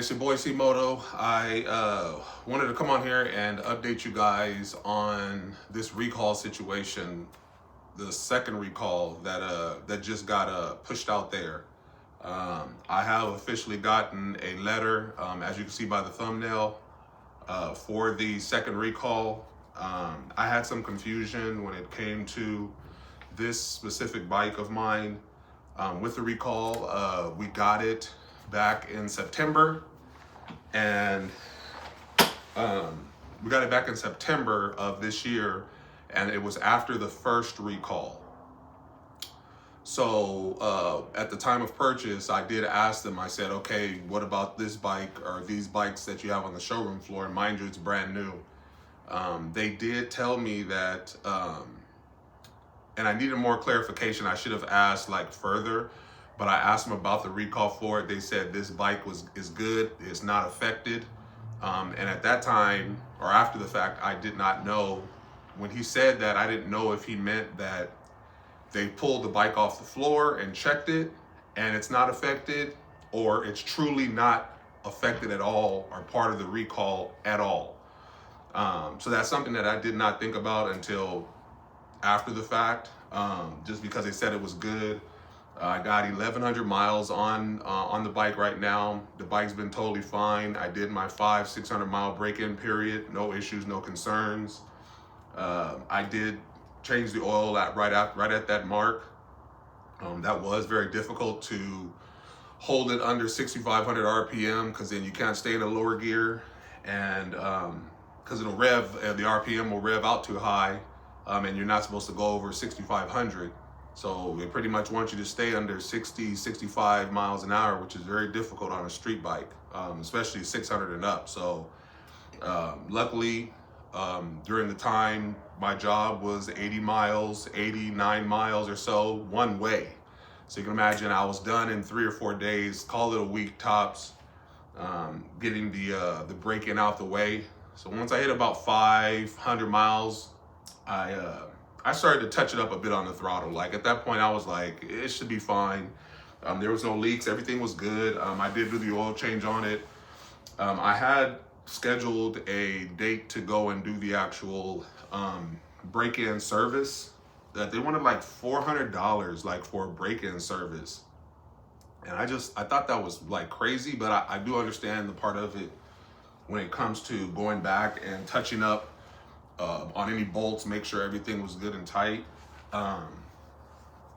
it's your boy C-Moto. I wanted to come on here and update you guys on this recall situation, the second recall that just got pushed out there. I have officially gotten a letter, as you can see by the thumbnail, for the second recall. I had some confusion when it came to this specific bike of mine. With the recall, we got it back in September, and we got it back in September of this year, and it was after the first recall. So at the time of purchase, I did ask them, I said, okay, what about this bike or these bikes that you have on the showroom floor? And mind you, it's brand new. They did tell me that, and I needed more clarification. I should have asked further, but I asked them about the recall for it. They said this bike is good, it's not affected. And at that time, or after the fact, I did not know. When he said that, I didn't know if he meant that they pulled the bike off the floor and checked it and it's not affected, or it's truly not affected at all or part of the recall at all. So that's something that I did not think about until after the fact, just because they said it was good. I got 1,100 miles on the bike right now. The bike's been totally fine. I did my 500-600 mile break-in period. No issues, no concerns. I did change the oil right at that mark. That was very difficult to hold it under 6,500 RPM, because then you can't stay in a lower gear, and because it'll rev, the RPM will rev out too high, and you're not supposed to go over 6,500. So they pretty much want you to stay under 60, 65 miles an hour, which is very difficult on a street bike, especially 600 and up. So luckily, during the time, my job was 80 miles, 89 miles or so one way. So you can imagine I was done in 3 or 4 days, call it a week tops, getting the break-in out the way. So once I hit about 500 miles, I started to touch it up a bit on the throttle. Like at that point, I was like, it should be fine. There was no leaks, everything was good. I did do the oil change on it. I had scheduled a date to go and do the actual break-in service. That they wanted like $400 for a break-in service. And I thought that was like crazy, but I do understand the part of it when it comes to going back and touching up on any bolts, make sure everything was good and tight.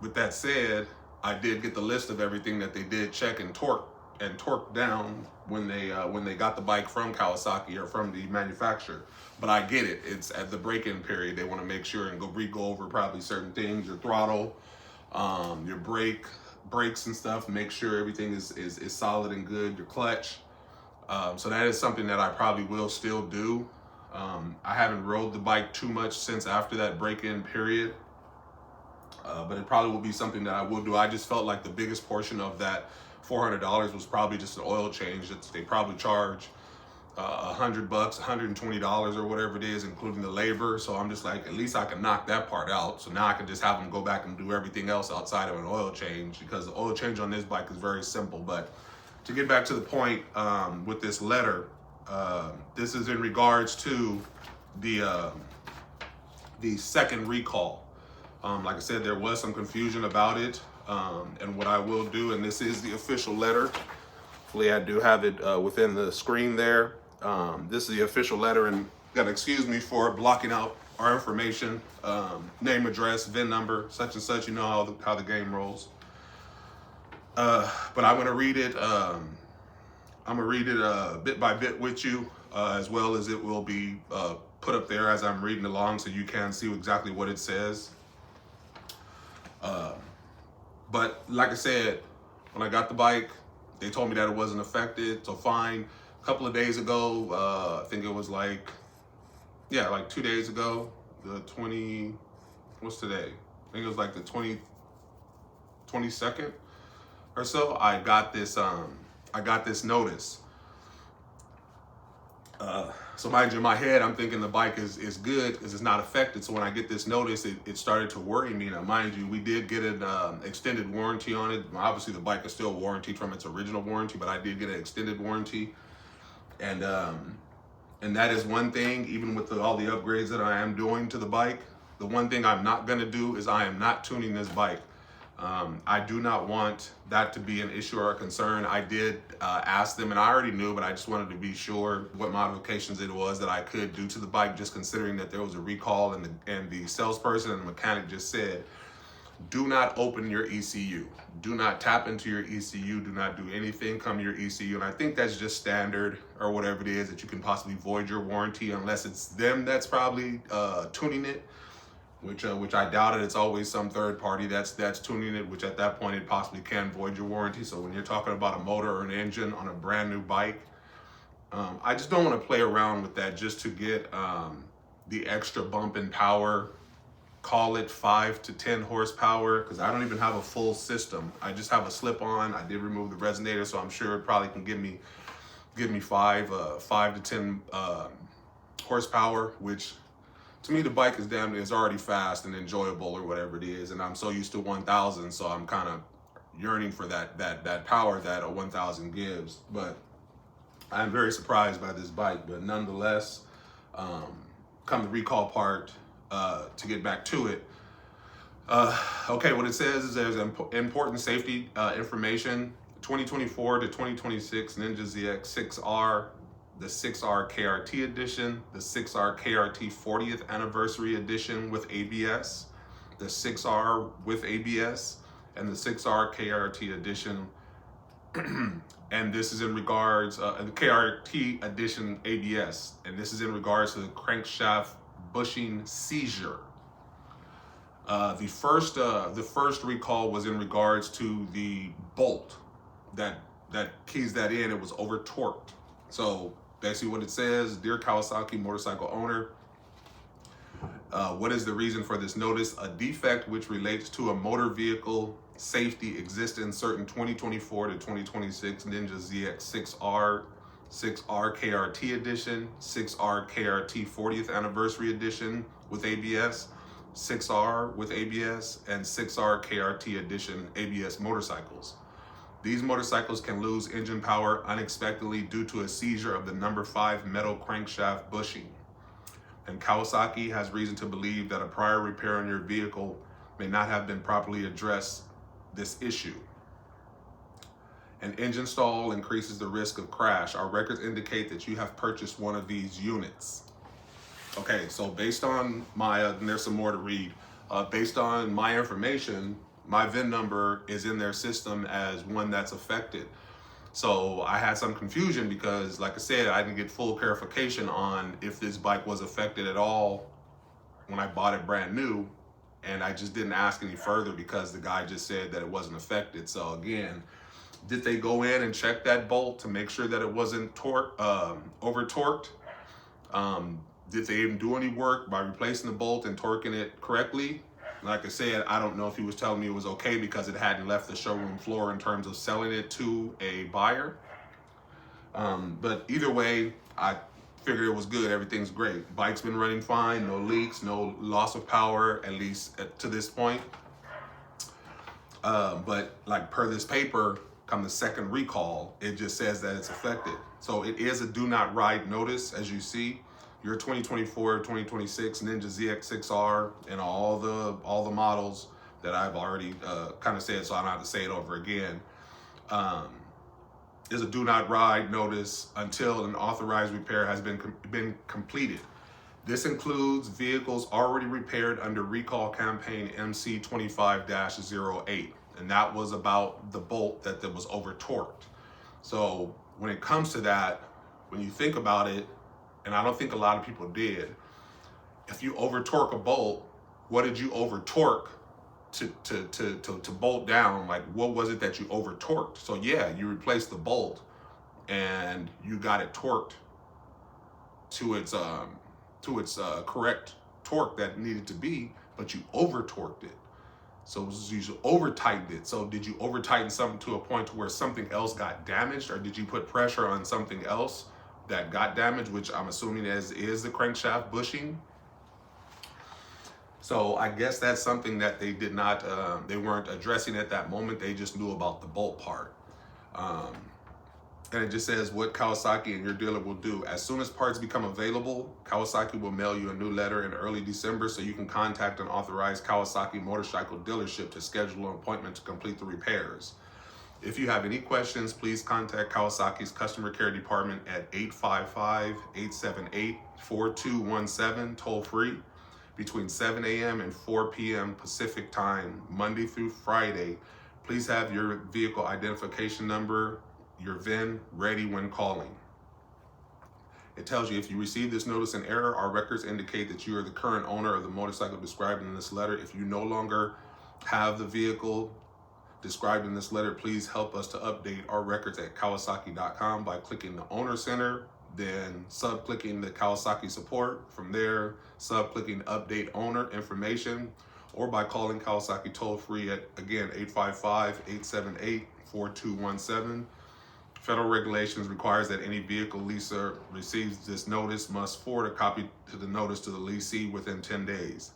With that said, I did get the list of everything that they did check and torque down when they got the bike from Kawasaki or from the manufacturer. But I get it. It's at the break-in period. They want to make sure and go over probably certain things, your throttle, your brakes and stuff. Make sure everything is solid and good. Your clutch. So that is something that I probably will still do. I haven't rode the bike too much since after that break-in period, but it probably will be something that I will do. I just felt like the biggest portion of that $400 was probably just an oil change. They probably charge $100, $120 or whatever it is, including the labor. So I'm just like, at least I can knock that part out. So now I can just have them go back and do everything else outside of an oil change, because the oil change on this bike is very simple. But to get back to the point, with this letter, this is in regards to the second recall. Like I said, there was some confusion about it, and what I will do, and this is the official letter. Hopefully I do have it within the screen there. This is the official letter, and gotta excuse me for blocking out our information, name, address, VIN number, such and such. You know how the game rolls. But I'm gonna read it. I'm gonna read it bit by bit with you, as well as it will be put up there as I'm reading along, so you can see exactly what it says. But like I said, when I got the bike, they told me that it wasn't affected, so fine. A couple of days ago, I think it was like 2 days ago, what's today? I think it was like the 22nd or so, I got this notice. So mind you, in my head, I'm thinking the bike is good because it's not affected. So when I get this notice, it started to worry me. Now, mind you, we did get an extended warranty on it. Obviously, the bike is still warranted from its original warranty, but I did get an extended warranty. And that is one thing, even with all the upgrades that I am doing to the bike, the one thing I'm not gonna do is I am not tuning this bike. I do not want that to be an issue or a concern. I did ask them, and I already knew, but I just wanted to be sure what modifications it was that I could do to the bike, just considering that there was a recall, and the salesperson and the mechanic just said, do not open your ECU. Do not tap into your ECU. Do not do anything come your ECU. And I think that's just standard or whatever it is, that you can possibly void your warranty unless it's them that's probably tuning it, which I doubt it. It's always some third party that's tuning it, which at that point it possibly can void your warranty. So when you're talking about a motor or an engine on a brand new bike, I just don't want to play around with that just to get the extra bump in power. Call it 5 to 10 horsepower, because I don't even have a full system. I just have a slip-on. I did remove the resonator, so I'm sure it probably can give me 5 to 10 horsepower, which to me the bike is already fast and enjoyable or whatever it is, and I'm so used to 1,000, so I'm kind of yearning for that power that a 1,000 gives. But I'm very surprised by this bike, but nonetheless, come the recall part. To get back to it, okay, what it says is there's important safety information. 2024 to 2026 Ninja ZX6R, the 6R KRT edition, the 6R KRT 40th anniversary edition with ABS, the 6R with ABS, and the 6R KRT edition. And this is in regards, the KRT edition ABS, and this is in regards to the crankshaft bushing seizure. The first recall was in regards to the bolt that keys that in. It was over torqued. So basically what it says, dear Kawasaki motorcycle owner, what is the reason for this notice? A defect which relates to a motor vehicle safety exists in certain 2024 to 2026 Ninja ZX6R, 6R KRT edition, 6R KRT 40th anniversary edition with ABS, 6R with ABS, and 6R KRT edition ABS motorcycles. These motorcycles can lose engine power unexpectedly due to a seizure of the number 5 metal crankshaft bushing. And Kawasaki has reason to believe that a prior repair on your vehicle may not have been properly addressed this issue. An engine stall increases the risk of crash. Our records indicate that you have purchased one of these units. Okay, so based on my, and there's some more to read, based on my information, my VIN number is in their system as one that's affected. So I had some confusion because, like I said, I didn't get full clarification on if this bike was affected at all when I bought it brand new. And I just didn't ask any further because the guy just said that it wasn't affected. So again, did they go in and check that bolt to make sure that it wasn't over torqued? Did they even do any work by replacing the bolt and torquing it correctly? Like I said, I don't know if he was telling me it was okay because it hadn't left the showroom floor in terms of selling it to a buyer. But either way, I figured it was good. Everything's great. Bike's been running fine, no leaks, no loss of power, at least to this point. But like per this paper, come the second recall, it just says that it's affected. So it is a do not ride notice, as you see. Your 2024, 2026 Ninja ZX6R and all the models that I've already kind of said, so I don't have to say it over again, is a do not ride notice until an authorized repair has been completed. This includes vehicles already repaired under recall campaign MC25-08. And that was about the bolt that was over torqued. So when it comes to that, when you think about it, and I don't think a lot of people did, if you over torque a bolt, what did you over torque to bolt down? Like, what was it that you over torqued? So yeah, you replaced the bolt and you got it torqued to its correct torque that needed to be, but you over torqued it. So you over tightened it. So did you over tighten something to a point to where something else got damaged, or did you put pressure on something else that got damaged, which I'm assuming is the crankshaft bushing. So I guess that's something that they did not, they weren't addressing at that moment. They just knew about the bolt part. And it just says what Kawasaki and your dealer will do. As soon as parts become available, Kawasaki will mail you a new letter in early December so you can contact an authorized Kawasaki motorcycle dealership to schedule an appointment to complete the repairs. If you have any questions, please contact Kawasaki's customer care department at 855-878-4217, toll free, between 7 a.m. and 4 p.m. Pacific time, Monday through Friday. Please have your vehicle identification number, your VIN, ready when calling. It tells you if you receive this notice in error, our records indicate that you are the current owner of the motorcycle described in this letter. If you no longer have the vehicle described in this letter, please help us to update our records at Kawasaki.com by clicking the Owner Center, then sub-clicking the Kawasaki support. From there, sub-clicking Update Owner Information, or by calling Kawasaki toll-free at, again, 855-878-4217. Federal regulations requires that any vehicle leaser receives this notice must forward a copy to the notice to the leasee within 10 days.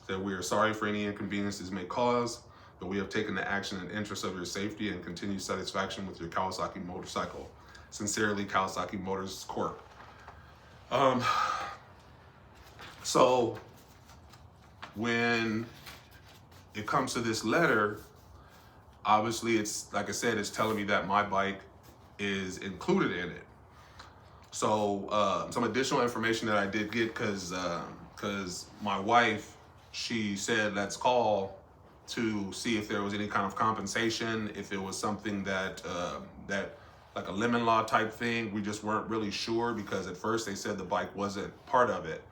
So we are sorry for any inconveniences may cause, but we have taken the action in interest of your safety and continued satisfaction with your Kawasaki motorcycle. Sincerely, Kawasaki Motors Corp. So when it comes to this letter, obviously it's, like I said, it's telling me that my bike is included in it. So some additional information that I did get, because my wife, she said, let's call to see if there was any kind of compensation, if it was something that like a lemon law type thing. We just weren't really sure, because at first they said the bike wasn't part of it,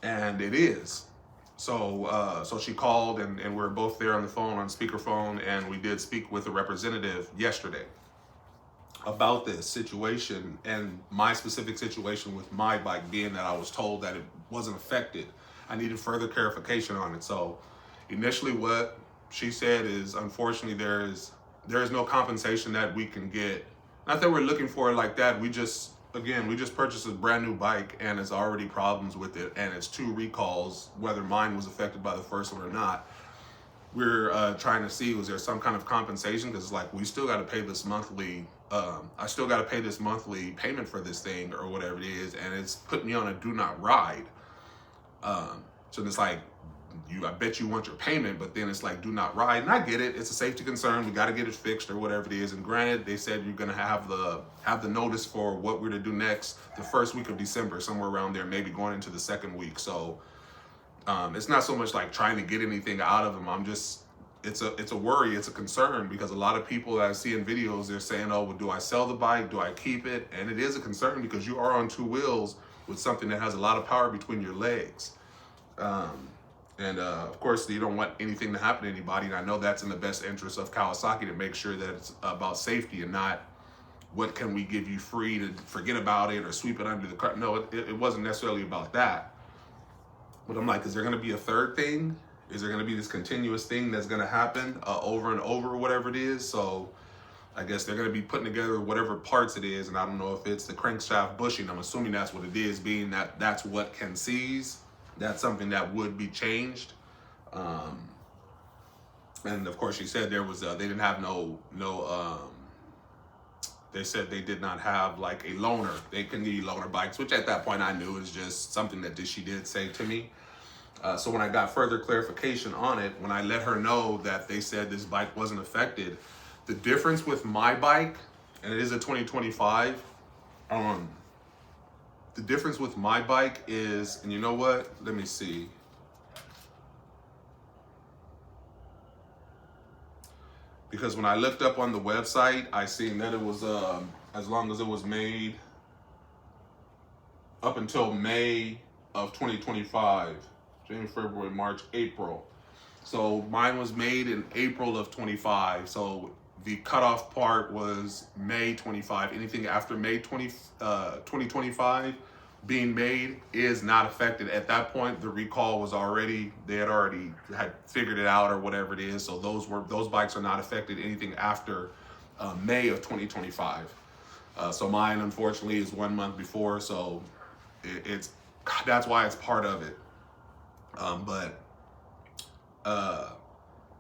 and it is. So so she called, and we're both there on the phone, on speakerphone, and we did speak with a representative yesterday about this situation and my specific situation with my bike, being that I was told that it wasn't affected. I needed further clarification on it. So initially what she said is, unfortunately, there is no compensation that we can get. Not that we're looking for it like that. We just purchased a brand new bike, and there's already problems with it, and it's 2 recalls, whether mine was affected by the first one or not. We're trying to see, was there some kind of compensation? Because like, we still got to pay this monthly, I still got to pay this monthly payment for this thing or whatever it is, and it's put me on a do not ride. So it's like, I bet you want your payment, but then it's like, do not ride. And I get it, it's a safety concern, we got to get it fixed or whatever it is. And granted, they said you're gonna have the notice for what we're to do next the first week of December, somewhere around there, maybe going into the second week. So it's not so much like trying to get anything out of them. I'm just, it's a worry, it's a concern, because a lot of people that I see in videos, they're saying, oh, well, do I sell the bike? Do I keep it? And it is a concern, because you are on 2 wheels with something that has a lot of power between your legs. And of course, you don't want anything to happen to anybody. And I know that's in the best interest of Kawasaki, to make sure that it's about safety and not what can we give you free to forget about it or sweep it under the carpet. No, it wasn't necessarily about that. But I'm like, is there going to be a third thing? Is there going to be this continuous thing that's going to happen over and over, whatever it is? So I guess they're going to be putting together whatever parts it is. And I don't know if it's the crankshaft bushing. I'm assuming that's what it is, being that that's what can seize. That's something that would be changed. And of course, she said there was, they didn't have they said they did not have like a loaner. They couldn't give you loaner bikes, which at that point I knew was just something that she did say to me. So when I got further clarification on it, when I let her know that they said this bike wasn't affected, the difference with my bike, and it is a 2025, the difference with my bike is, and you know what? Let me see. Because when I looked up on the website, I seen that it was, as long as it was made up until May of 2025, January, February, March, April. So mine was made in April of 25. So the cutoff part was May 25. Anything after May 2025 being made is not affected. At that point, the recall was already, they had figured it out or whatever it is. So those bikes are not affected anything after May of 2025. So mine, unfortunately, is 1 month before. So it's that's why it's part of it. But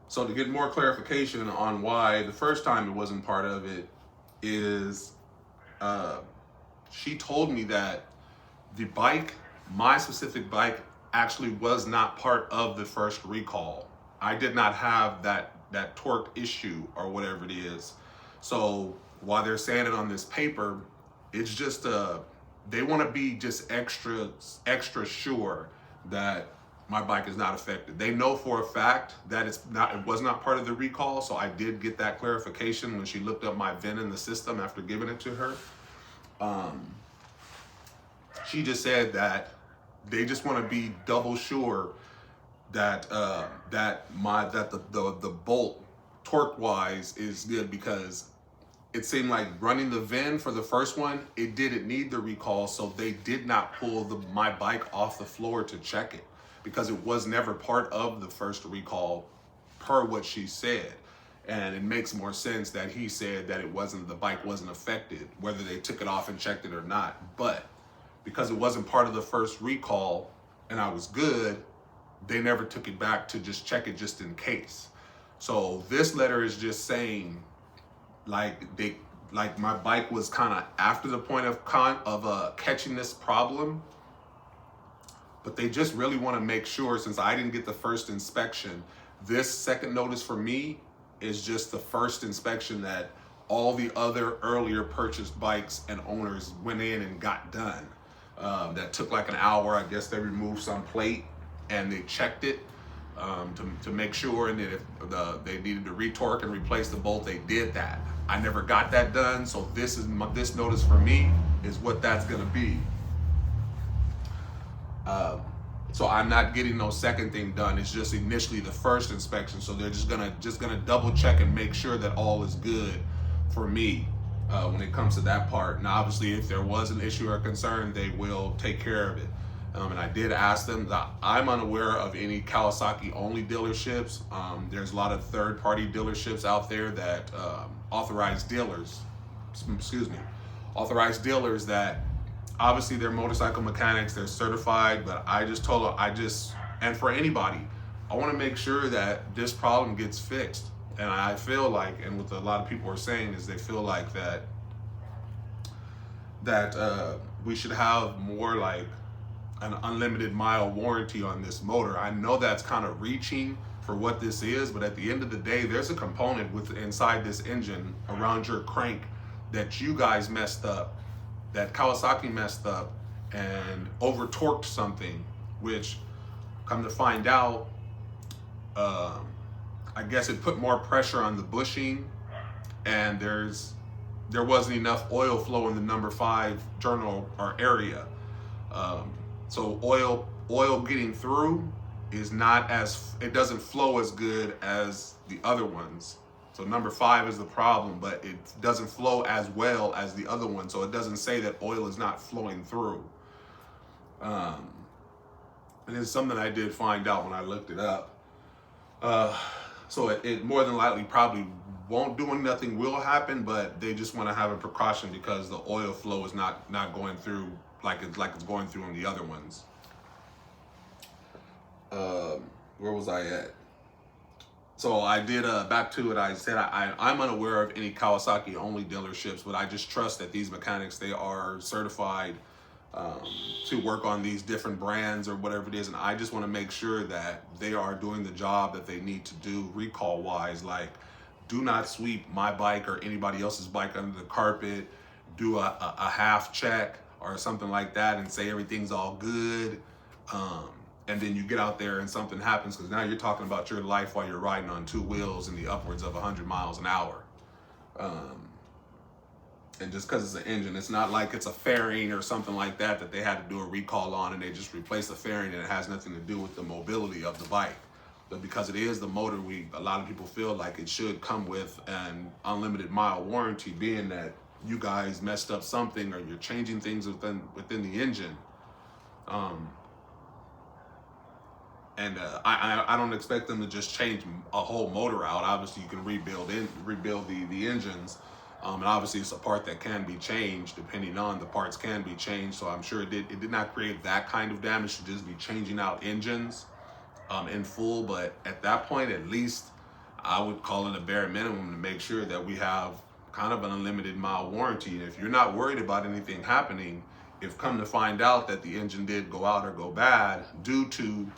so to get more clarification on why the first time it wasn't part of it is, she told me that the bike, my specific bike, actually was not part of the first recall. I did not have that torque issue or whatever it is. So while they're saying it on this paper, it's just they want to be just extra sure that my bike is not affected. They know for a fact that it was not part of the recall. So I did get that clarification when she looked up my VIN in the system after giving it to her. She just said that they just want to be double sure that the bolt torque wise is good, because it seemed like running the VIN for the first one, it didn't need the recall, so they did not pull my bike off the floor to check it, because it was never part of the first recall per what she said. And it makes more sense that he said that the bike wasn't affected, whether they took it off and checked it or not. But because it wasn't part of the first recall and I was good, they never took it back to just check it just in case. So this letter is just saying, like my bike was kind of after the point of catching this problem, but they just really want to make sure, since I didn't get the first inspection, this second notice for me is just the first inspection that all the other earlier purchased bikes and owners went in and got done. That took like an hour. I guess they removed some plate and they checked it to make sure, and then if they needed to retorque and replace the bolt, they did that. I never got that done, so this notice for me is what that's gonna be. So I'm not getting no second thing done. It's just initially the first inspection. So they're just gonna double check and make sure that all is good for me when it comes to that part. Now, obviously, if there was an issue or concern, they will take care of it. And I did ask them that I'm unaware of any Kawasaki only dealerships. There's a lot of third-party dealerships out there that authorized dealers that obviously they're motorcycle mechanics, they're certified, but I just told them, and for anybody, I want to make sure that this problem gets fixed. And I feel like, and what a lot of people are saying is they feel like that we should have more like an unlimited mile warranty on this motor. I know that's kind of reaching for what this is, but at the end of the day, there's a component inside this engine around your crank that you guys messed up, that Kawasaki messed up and over torqued something, which come to find out, I guess it put more pressure on the bushing, and there wasn't enough oil flow in the number 5 journal or area. So oil getting through is it doesn't flow as good as the other ones. So number 5 is the problem, but it doesn't flow as well as the other one. So it doesn't say that oil is not flowing through. And it's something I did find out when I looked it up. So it more than likely probably won't do nothing will happen, but they just want to have a precaution because the oil flow is not going through like it's going through on the other ones. Where was I at? So I did back to it. I said I'm unaware of any Kawasaki only dealerships, but I just trust that these mechanics, they are certified to work on these different brands or whatever it is, and I just want to make sure that they are doing the job that they need to do recall wise. Like, do not sweep my bike or anybody else's bike under the carpet. Do a half check or something like that and say everything's all good. And then you get out there and something happens, because now you're talking about your life while you're riding on 2 wheels in the upwards of 100 miles an hour. And just because it's an engine, it's not like it's a fairing or something like that they had to do a recall on and they just replaced the fairing and it has nothing to do with the mobility of the bike. But because it is the motor, a lot of people feel like it should come with an unlimited mile warranty, being that you guys messed up something or you're changing things within the engine. I don't expect them to just change a whole motor out. Obviously, you can rebuild the engines, And obviously it's a part that can be changed. Depending on the parts can be changed. So I'm sure it did not create that kind of damage to just be changing out engines in full. But at that point, at least I would call it a bare minimum to make sure that we have kind of an unlimited mile warranty. And if you're not worried about anything happening, if come to find out that the engine did go out or go bad due to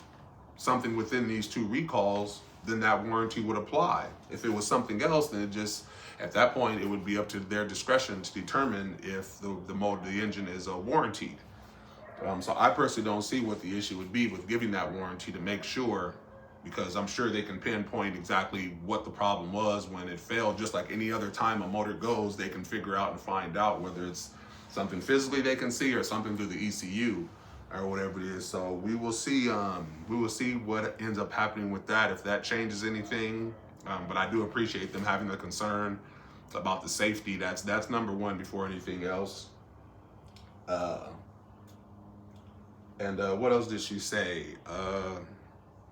something within these 2 recalls, then that warranty would apply. If it was something else, then it just, at that point, it would be up to their discretion to determine if the engine is warranted. So I personally don't see what the issue would be with giving that warranty, to make sure, because I'm sure they can pinpoint exactly what the problem was when it failed. Just like any other time a motor goes, they can figure out and find out whether it's something physically they can see or something through the ECU or whatever it is. So we will see what ends up happening with that, if that changes anything. But I do appreciate them having the concern about the safety. That's number one before anything else. What else did she say?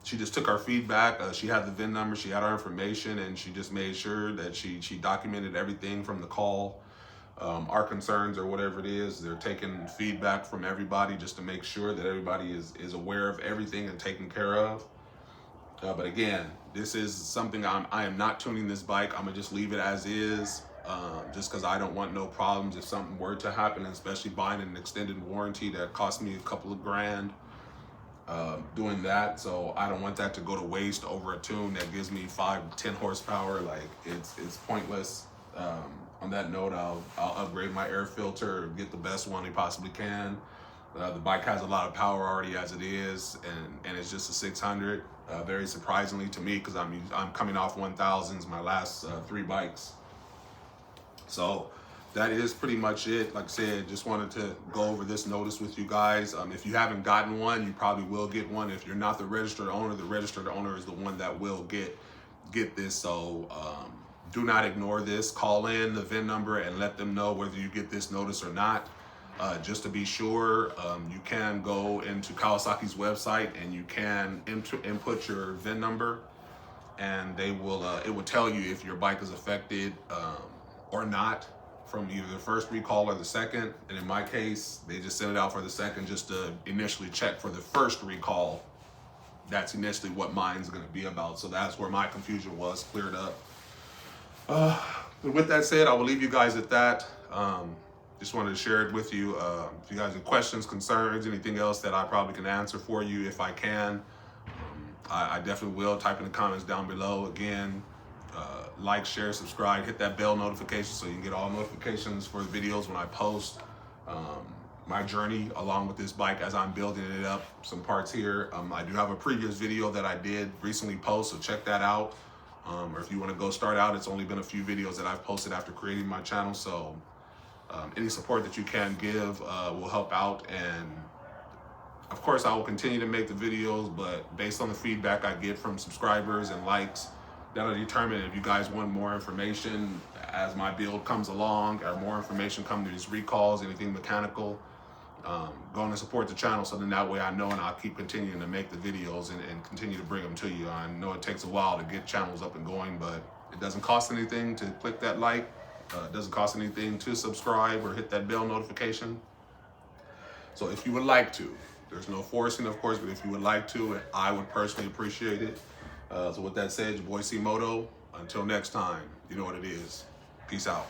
She just took our feedback. She had the VIN number, she had our information, and she just made sure that she documented everything from the call, our concerns or whatever it is. They're taking feedback from everybody just to make sure that everybody is aware of everything and taken care of. But again, this is something I am not tuning this bike. I'm gonna just leave it as is, just because I don't want no problems if something were to happen, especially buying an extended warranty that cost me a couple of grand. Doing that, so I don't want that to go to waste over a tune that gives me 5 to 10 horsepower. Like, it's pointless. On that note, I'll upgrade my air filter, get the best one we possibly can. The bike has a lot of power already as it is, and it's just a 600. Very surprisingly to me, because I'm coming off 1000s, my last 3 bikes. So that is pretty much it. Like I said, just wanted to go over this notice with you guys. If you haven't gotten one, you probably will get one. If you're not the registered owner is the one that will get this. So do not ignore this. Call in the VIN number and let them know whether you get this notice or not. Just to be sure, you can go into Kawasaki's website and you can input your VIN number, and they will it will tell you if your bike is affected or not from either the first recall or the second. And in my case, they just sent it out for the second just to initially check for the first recall. That's initially what mine's going to be about. So that's where my confusion was cleared up. But with that said, I will leave you guys at that. Just wanted to share it with you. If you guys have questions, concerns, anything else that I probably can answer for you, if I can, I definitely will. Type in the comments down below. Again, like, share, subscribe, hit that bell notification so you can get all notifications for the videos when I post. My journey along with this bike as I'm building it up, some parts here. I do have a previous video that I did recently post, so check that out. Or if you want to go start out, it's only been a few videos that I've posted after creating my channel. So any support that you can give will help out. And of course, I will continue to make the videos, but based on the feedback I get from subscribers and likes, that'll determine if you guys want more information as my build comes along, or more information come to these recalls, anything mechanical. Go and support the channel, so then that way I know, and I'll keep continuing to make the videos and continue to bring them to you. I know it takes a while to get channels up and going, but it doesn't cost anything to click that like. It doesn't cost anything to subscribe or hit that bell notification. So if you would like to, there's no forcing, of course, but if you would like to, I would personally appreciate it. So with that said, your boy C Moto. Until next time, you know what it is. Peace out.